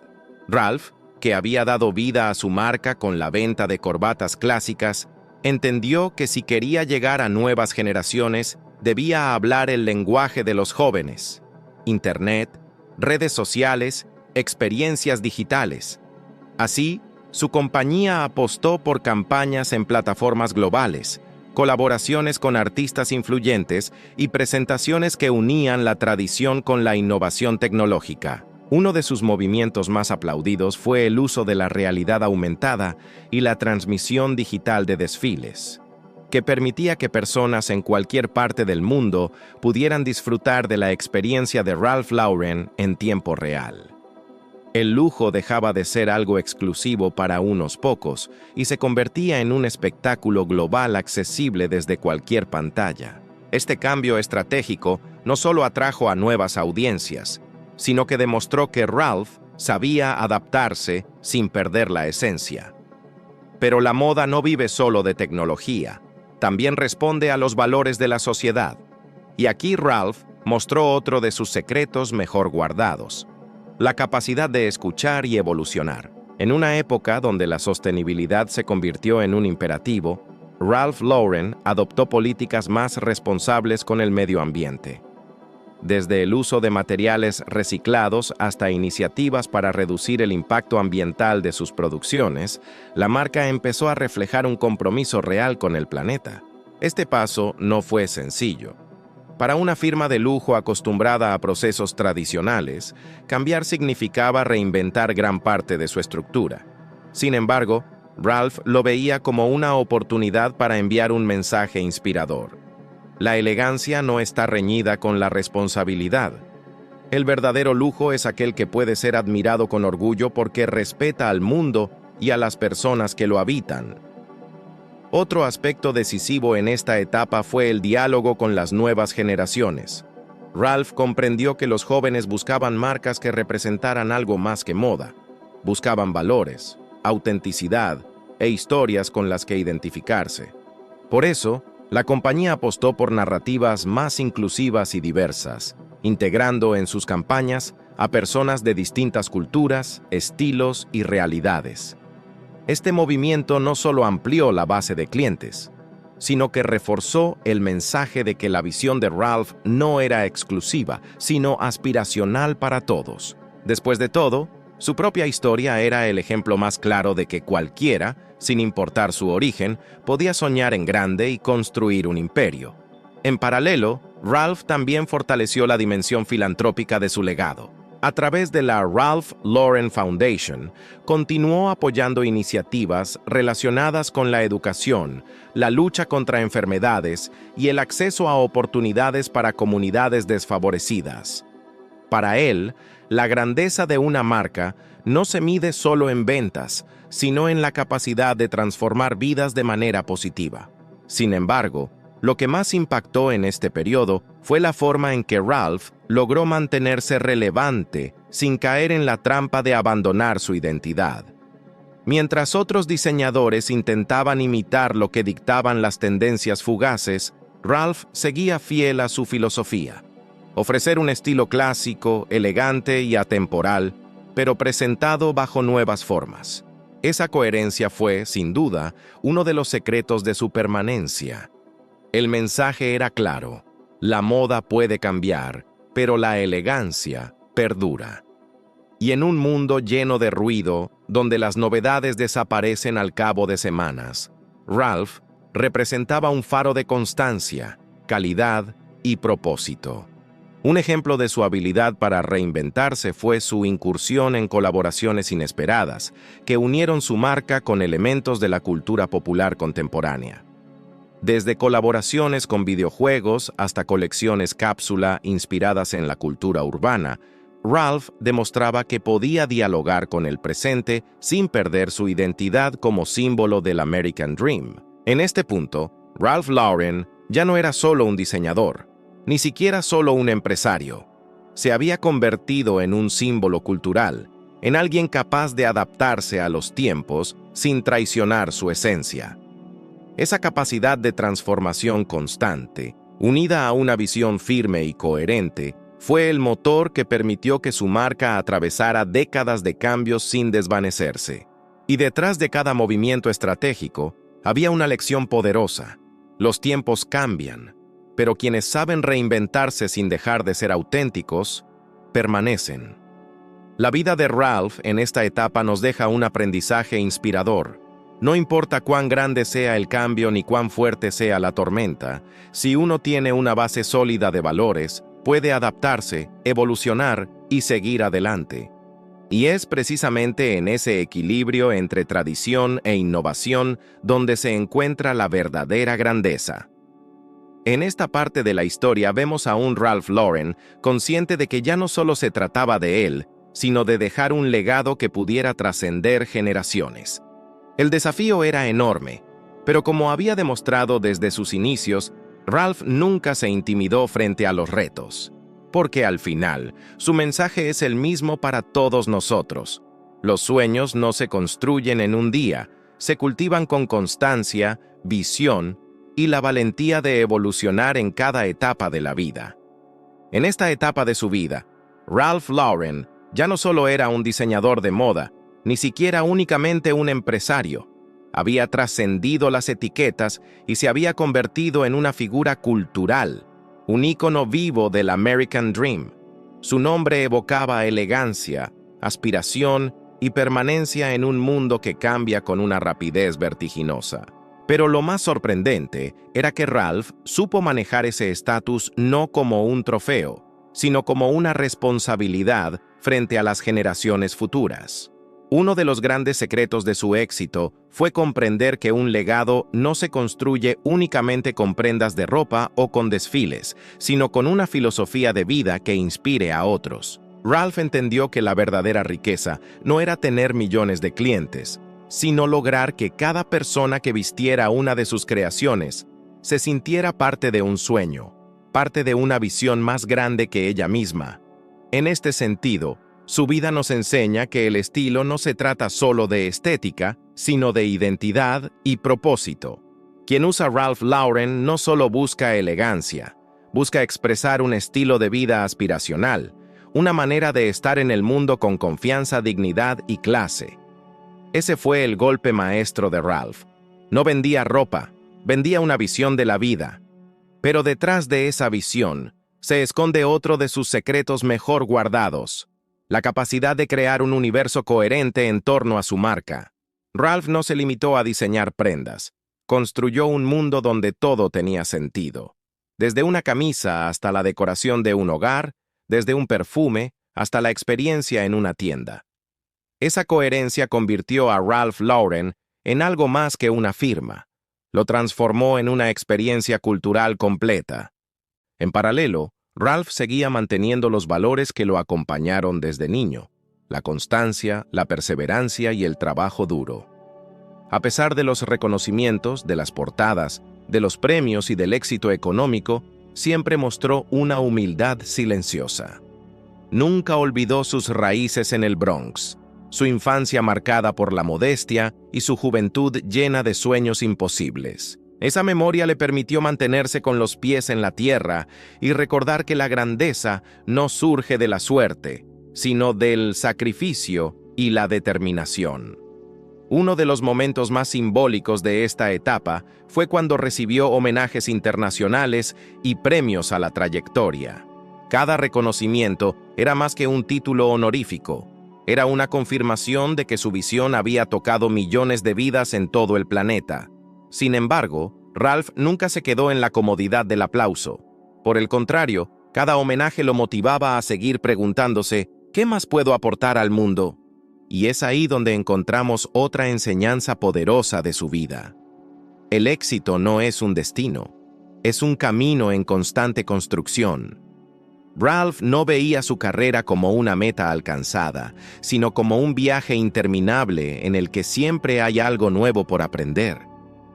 Speaker 1: Ralph, que había dado vida a su marca con la venta de corbatas clásicas, entendió que si quería llegar a nuevas generaciones, debía hablar el lenguaje de los jóvenes: Internet, redes sociales, experiencias digitales. Así, su compañía apostó por campañas en plataformas globales, colaboraciones con artistas influyentes y presentaciones que unían la tradición con la innovación tecnológica. Uno de sus movimientos más aplaudidos fue el uso de la realidad aumentada y la transmisión digital de desfiles, que permitía que personas en cualquier parte del mundo pudieran disfrutar de la experiencia de Ralph Lauren en tiempo real. El lujo dejaba de ser algo exclusivo para unos pocos y se convertía en un espectáculo global accesible desde cualquier pantalla. Este cambio estratégico no solo atrajo a nuevas audiencias, sino que demostró que Ralph sabía adaptarse sin perder la esencia. Pero la moda no vive solo de tecnología, también responde a los valores de la sociedad. Y aquí Ralph mostró otro de sus secretos mejor guardados: la capacidad de escuchar y evolucionar. En una época donde la sostenibilidad se convirtió en un imperativo, Ralph Lauren adoptó políticas más responsables con el medio ambiente. Desde el uso de materiales reciclados hasta iniciativas para reducir el impacto ambiental de sus producciones, la marca empezó a reflejar un compromiso real con el planeta. Este paso no fue sencillo. Para una firma de lujo acostumbrada a procesos tradicionales, cambiar significaba reinventar gran parte de su estructura. Sin embargo, Ralph lo veía como una oportunidad para enviar un mensaje inspirador. La elegancia no está reñida con la responsabilidad. El verdadero lujo es aquel que puede ser admirado con orgullo porque respeta al mundo y a las personas que lo habitan. Otro aspecto decisivo en esta etapa fue el diálogo con las nuevas generaciones. Ralph comprendió que los jóvenes buscaban marcas que representaran algo más que moda. Buscaban valores, autenticidad e historias con las que identificarse. Por eso, la compañía apostó por narrativas más inclusivas y diversas, integrando en sus campañas a personas de distintas culturas, estilos y realidades. Este movimiento no solo amplió la base de clientes, sino que reforzó el mensaje de que la visión de Ralph no era exclusiva, sino aspiracional para todos. Después de todo, su propia historia era el ejemplo más claro de que cualquiera, sin importar su origen, podía soñar en grande y construir un imperio. En paralelo, Ralph también fortaleció la dimensión filantrópica de su legado. A través de la Ralph Lauren Foundation, continuó apoyando iniciativas relacionadas con la educación, la lucha contra enfermedades y el acceso a oportunidades para comunidades desfavorecidas. Para él, la grandeza de una marca no se mide solo en ventas, sino en la capacidad de transformar vidas de manera positiva. Sin embargo, lo que más impactó en este periodo fue la forma en que Ralph logró mantenerse relevante sin caer en la trampa de abandonar su identidad. Mientras otros diseñadores intentaban imitar lo que dictaban las tendencias fugaces, Ralph seguía fiel a su filosofía: ofrecer un estilo clásico, elegante y atemporal, pero presentado bajo nuevas formas. Esa coherencia fue, sin duda, uno de los secretos de su permanencia. El mensaje era claro: la moda puede cambiar, pero la elegancia perdura. Y en un mundo lleno de ruido, donde las novedades desaparecen al cabo de semanas, Ralph representaba un faro de constancia, calidad y propósito. Un ejemplo de su habilidad para reinventarse fue su incursión en colaboraciones inesperadas, que unieron su marca con elementos de la cultura popular contemporánea. Desde colaboraciones con videojuegos hasta colecciones cápsula inspiradas en la cultura urbana, Ralph demostraba que podía dialogar con el presente sin perder su identidad como símbolo del American Dream. En este punto, Ralph Lauren ya no era solo un diseñador, ni siquiera solo un empresario. Se había convertido en un símbolo cultural, en alguien capaz de adaptarse a los tiempos sin traicionar su esencia. Esa capacidad de transformación constante, unida a una visión firme y coherente, fue el motor que permitió que su marca atravesara décadas de cambios sin desvanecerse. Y detrás de cada movimiento estratégico había una lección poderosa: los tiempos cambian, pero quienes saben reinventarse sin dejar de ser auténticos, permanecen. La vida de Ralph en esta etapa nos deja un aprendizaje inspirador. No importa cuán grande sea el cambio ni cuán fuerte sea la tormenta, si uno tiene una base sólida de valores, puede adaptarse, evolucionar y seguir adelante. Y es precisamente en ese equilibrio entre tradición e innovación donde se encuentra la verdadera grandeza. En esta parte de la historia vemos a un Ralph Lauren consciente de que ya no solo se trataba de él, sino de dejar un legado que pudiera trascender generaciones. El desafío era enorme, pero como había demostrado desde sus inicios, Ralph nunca se intimidó frente a los retos, porque al final, su mensaje es el mismo para todos nosotros. Los sueños no se construyen en un día, se cultivan con constancia, visión y la valentía de evolucionar en cada etapa de la vida. En esta etapa de su vida, Ralph Lauren ya no solo era un diseñador de moda, ni siquiera únicamente un empresario. Había trascendido las etiquetas y se había convertido en una figura cultural, un ícono vivo del American Dream. Su nombre evocaba elegancia, aspiración y permanencia en un mundo que cambia con una rapidez vertiginosa. Pero lo más sorprendente era que Ralph supo manejar ese estatus no como un trofeo, sino como una responsabilidad frente a las generaciones futuras. Uno de los grandes secretos de su éxito fue comprender que un legado no se construye únicamente con prendas de ropa o con desfiles, sino con una filosofía de vida que inspire a otros. Ralph entendió que la verdadera riqueza no era tener millones de clientes, sino lograr que cada persona que vistiera una de sus creaciones se sintiera parte de un sueño, parte de una visión más grande que ella misma. En este sentido, su vida nos enseña que el estilo no se trata solo de estética, sino de identidad y propósito. Quien usa Ralph Lauren no solo busca elegancia, busca expresar un estilo de vida aspiracional, una manera de estar en el mundo con confianza, dignidad y clase. Ese fue el golpe maestro de Ralph. No vendía ropa, vendía una visión de la vida. Pero detrás de esa visión se esconde otro de sus secretos mejor guardados: la capacidad de crear un universo coherente en torno a su marca. Ralph no se limitó a diseñar prendas, construyó un mundo donde todo tenía sentido. Desde una camisa hasta la decoración de un hogar, desde un perfume hasta la experiencia en una tienda. Esa coherencia convirtió a Ralph Lauren en algo más que una firma. Lo transformó en una experiencia cultural completa. En paralelo, Ralph seguía manteniendo los valores que lo acompañaron desde niño: la constancia, la perseverancia y el trabajo duro. A pesar de los reconocimientos, de las portadas, de los premios y del éxito económico, siempre mostró una humildad silenciosa. Nunca olvidó sus raíces en el Bronx, su infancia marcada por la modestia y su juventud llena de sueños imposibles. Esa memoria le permitió mantenerse con los pies en la tierra y recordar que la grandeza no surge de la suerte, sino del sacrificio y la determinación. Uno de los momentos más simbólicos de esta etapa fue cuando recibió homenajes internacionales y premios a la trayectoria. Cada reconocimiento era más que un título honorífico. Era una confirmación de que su visión había tocado millones de vidas en todo el planeta. Sin embargo, Ralph nunca se quedó en la comodidad del aplauso. Por el contrario, cada homenaje lo motivaba a seguir preguntándose: ¿qué más puedo aportar al mundo? Y es ahí donde encontramos otra enseñanza poderosa de su vida. El éxito no es un destino, es un camino en constante construcción. Ralph no veía su carrera como una meta alcanzada, sino como un viaje interminable en el que siempre hay algo nuevo por aprender,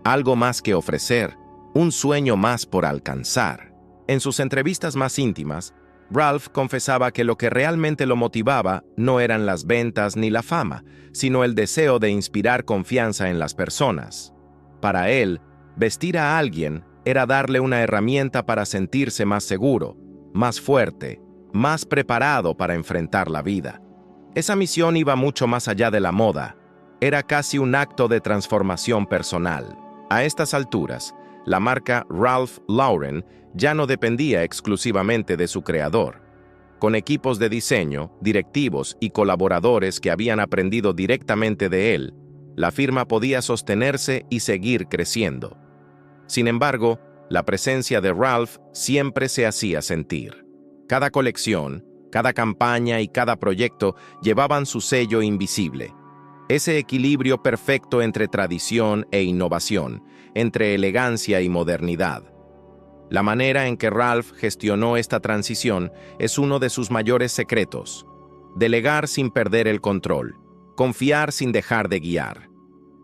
Speaker 1: algo más que ofrecer, un sueño más por alcanzar. En sus entrevistas más íntimas, Ralph confesaba que lo que realmente lo motivaba no eran las ventas ni la fama, sino el deseo de inspirar confianza en las personas. Para él, vestir a alguien era darle una herramienta para sentirse más seguro, más fuerte, más preparado para enfrentar la vida. Esa misión iba mucho más allá de la moda. Era casi un acto de transformación personal. A estas alturas, la marca Ralph Lauren ya no dependía exclusivamente de su creador. Con equipos de diseño, directivos y colaboradores que habían aprendido directamente de él, la firma podía sostenerse y seguir creciendo. Sin embargo, la presencia de Ralph siempre se hacía sentir. Cada colección, cada campaña y cada proyecto llevaban su sello invisible. Ese equilibrio perfecto entre tradición e innovación, entre elegancia y modernidad. La manera en que Ralph gestionó esta transición es uno de sus mayores secretos: delegar sin perder el control, confiar sin dejar de guiar.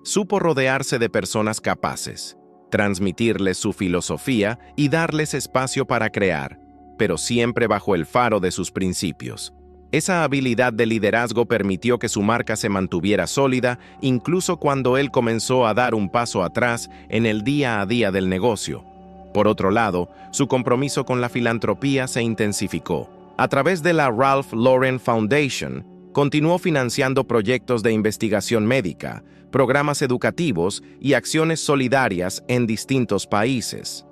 Speaker 1: Supo rodearse de personas capaces, transmitirles su filosofía y darles espacio para crear, pero siempre bajo el faro de sus principios. Esa habilidad de liderazgo permitió que su marca se mantuviera sólida incluso cuando él comenzó a dar un paso atrás en el día a día del negocio. Por otro lado, su compromiso con la filantropía se intensificó. A través de la Ralph Lauren Foundation, continuó financiando proyectos de investigación médica, programas educativos y acciones solidarias en distintos países.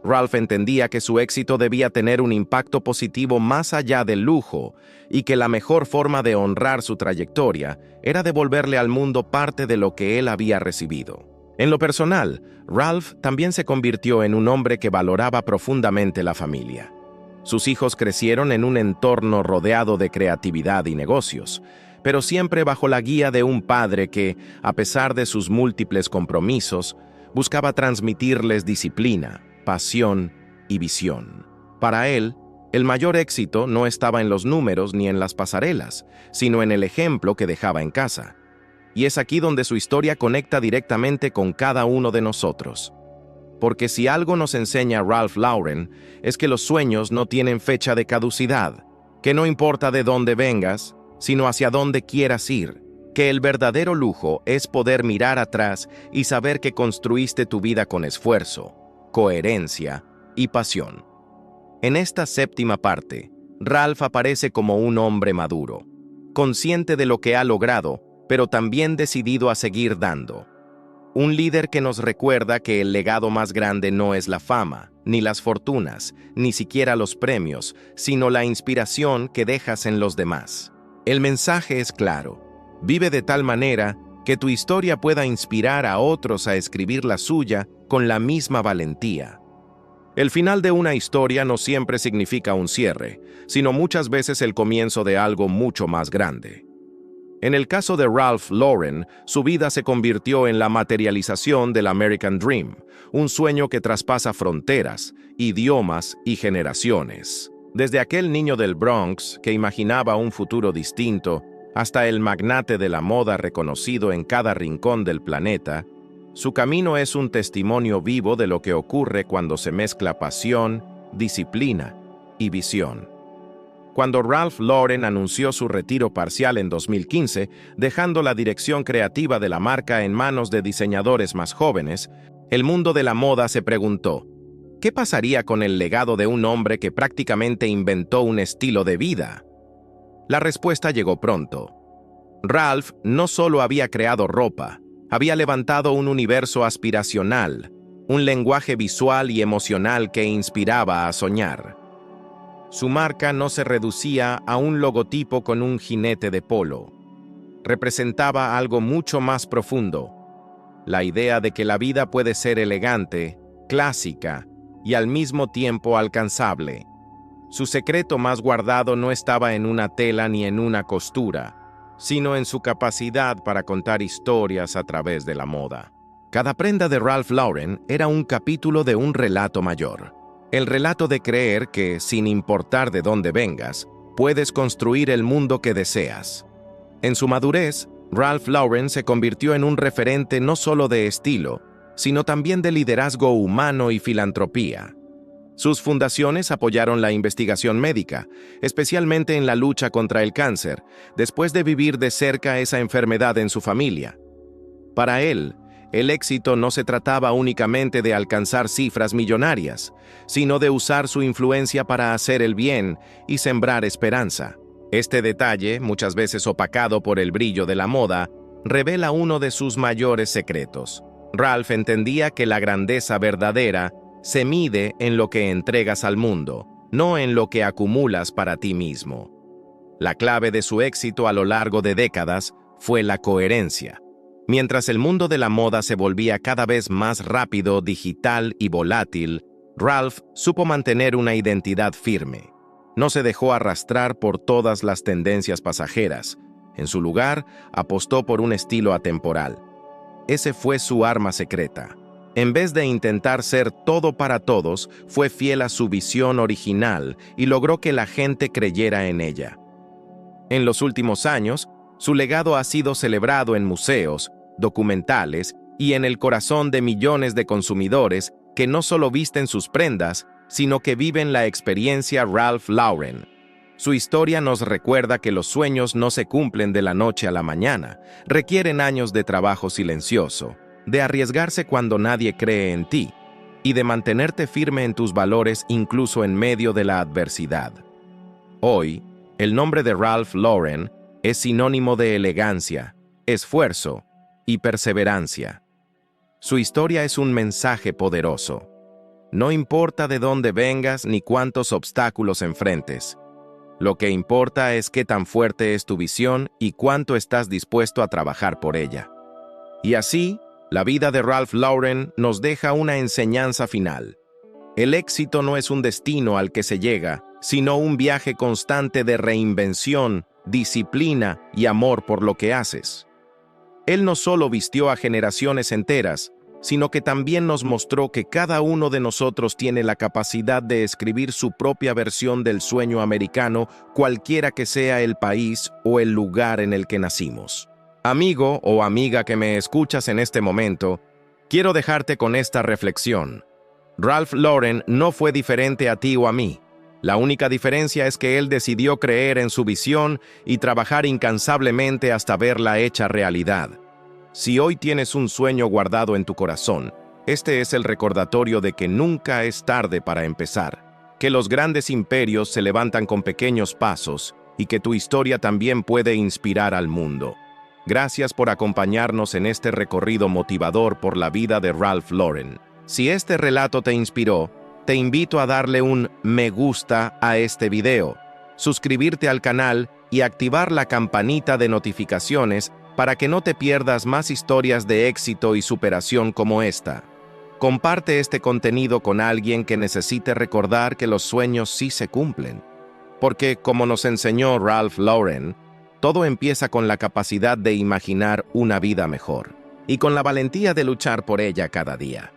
Speaker 1: Ralph entendía que su éxito debía tener un impacto positivo más allá del lujo y que la mejor forma de honrar su trayectoria era devolverle al mundo parte de lo que él había recibido. En lo personal, Ralph también se convirtió en un hombre que valoraba profundamente la familia. Sus hijos crecieron en un entorno rodeado de creatividad y negocios, pero siempre bajo la guía de un padre que, a pesar de sus múltiples compromisos, buscaba transmitirles disciplina, pasión y visión. Para él, el mayor éxito no estaba en los números ni en las pasarelas, sino en el ejemplo que dejaba en casa. Y es aquí donde su historia conecta directamente con cada uno de nosotros. Porque si algo nos enseña Ralph Lauren, es que los sueños no tienen fecha de caducidad, que no importa de dónde vengas, sino hacia dónde quieras ir, que el verdadero lujo es poder mirar atrás y saber que construiste tu vida con esfuerzo, coherencia y pasión. En esta séptima parte, Ralph aparece como un hombre maduro, consciente de lo que ha logrado, pero también decidido a seguir dando. Un líder que nos recuerda que el legado más grande no es la fama, ni las fortunas, ni siquiera los premios, sino la inspiración que dejas en los demás. El mensaje es claro: vive de tal manera que tu historia pueda inspirar a otros a escribir la suya con la misma valentía. El final de una historia no siempre significa un cierre, sino muchas veces el comienzo de algo mucho más grande. En el caso de Ralph Lauren, su vida se convirtió en la materialización del American Dream, un sueño que traspasa fronteras, idiomas y generaciones. Desde aquel niño del Bronx que imaginaba un futuro distinto, hasta el magnate de la moda reconocido en cada rincón del planeta, su camino es un testimonio vivo de lo que ocurre cuando se mezcla pasión, disciplina y visión. Cuando Ralph Lauren anunció su retiro parcial en 2015, dejando la dirección creativa de la marca en manos de diseñadores más jóvenes, el mundo de la moda se preguntó: ¿qué pasaría con el legado de un hombre que prácticamente inventó un estilo de vida? La respuesta llegó pronto. Ralph no solo había creado ropa, había levantado un universo aspiracional, un lenguaje visual y emocional que inspiraba a soñar. Su marca no se reducía a un logotipo con un jinete de polo. Representaba algo mucho más profundo: la idea de que la vida puede ser elegante, clásica y al mismo tiempo alcanzable. Su secreto más guardado no estaba en una tela ni en una costura, sino en su capacidad para contar historias a través de la moda. Cada prenda de Ralph Lauren era un capítulo de un relato mayor. El relato de creer que, sin importar de dónde vengas, puedes construir el mundo que deseas. En su madurez, Ralph Lauren se convirtió en un referente no solo de estilo, sino también de liderazgo humano y filantropía. Sus fundaciones apoyaron la investigación médica, especialmente en la lucha contra el cáncer, después de vivir de cerca esa enfermedad en su familia. Para él, el éxito no se trataba únicamente de alcanzar cifras millonarias, sino de usar su influencia para hacer el bien y sembrar esperanza. Este detalle, muchas veces opacado por el brillo de la moda, revela uno de sus mayores secretos. Ralph entendía que la grandeza verdadera se mide en lo que entregas al mundo, no en lo que acumulas para ti mismo. La clave de su éxito a lo largo de décadas fue la coherencia. Mientras el mundo de la moda se volvía cada vez más rápido, digital y volátil, Ralph supo mantener una identidad firme. No se dejó arrastrar por todas las tendencias pasajeras. En su lugar, apostó por un estilo atemporal. Ese fue su arma secreta. En vez de intentar ser todo para todos, fue fiel a su visión original y logró que la gente creyera en ella. En los últimos años, su legado ha sido celebrado en museos, documentales y en el corazón de millones de consumidores que no solo visten sus prendas, sino que viven la experiencia Ralph Lauren. Su historia nos recuerda que los sueños no se cumplen de la noche a la mañana, requieren años de trabajo silencioso, de arriesgarse cuando nadie cree en ti, y de mantenerte firme en tus valores incluso en medio de la adversidad. Hoy, el nombre de Ralph Lauren es sinónimo de elegancia, esfuerzo y perseverancia. Su historia es un mensaje poderoso. No importa de dónde vengas ni cuántos obstáculos enfrentes. Lo que importa es qué tan fuerte es tu visión y cuánto estás dispuesto a trabajar por ella. Y así, la vida de Ralph Lauren nos deja una enseñanza final. El éxito no es un destino al que se llega, sino un viaje constante de reinvención, disciplina y amor por lo que haces. Él no solo vistió a generaciones enteras, sino que también nos mostró que cada uno de nosotros tiene la capacidad de escribir su propia versión del sueño americano, cualquiera que sea el país o el lugar en el que nacimos. Amigo o amiga que me escuchas en este momento, quiero dejarte con esta reflexión. Ralph Lauren no fue diferente a ti o a mí. La única diferencia es que él decidió creer en su visión y trabajar incansablemente hasta verla hecha realidad. Si hoy tienes un sueño guardado en tu corazón, este es el recordatorio de que nunca es tarde para empezar, que los grandes imperios se levantan con pequeños pasos y que tu historia también puede inspirar al mundo. Gracias por acompañarnos en este recorrido motivador por la vida de Ralph Lauren. Si este relato te inspiró, te invito a darle un me gusta a este video, suscribirte al canal y activar la campanita de notificaciones para que no te pierdas más historias de éxito y superación como esta. Comparte este contenido con alguien que necesite recordar que los sueños sí se cumplen. Porque, como nos enseñó Ralph Lauren, todo empieza con la capacidad de imaginar una vida mejor y con la valentía de luchar por ella cada día.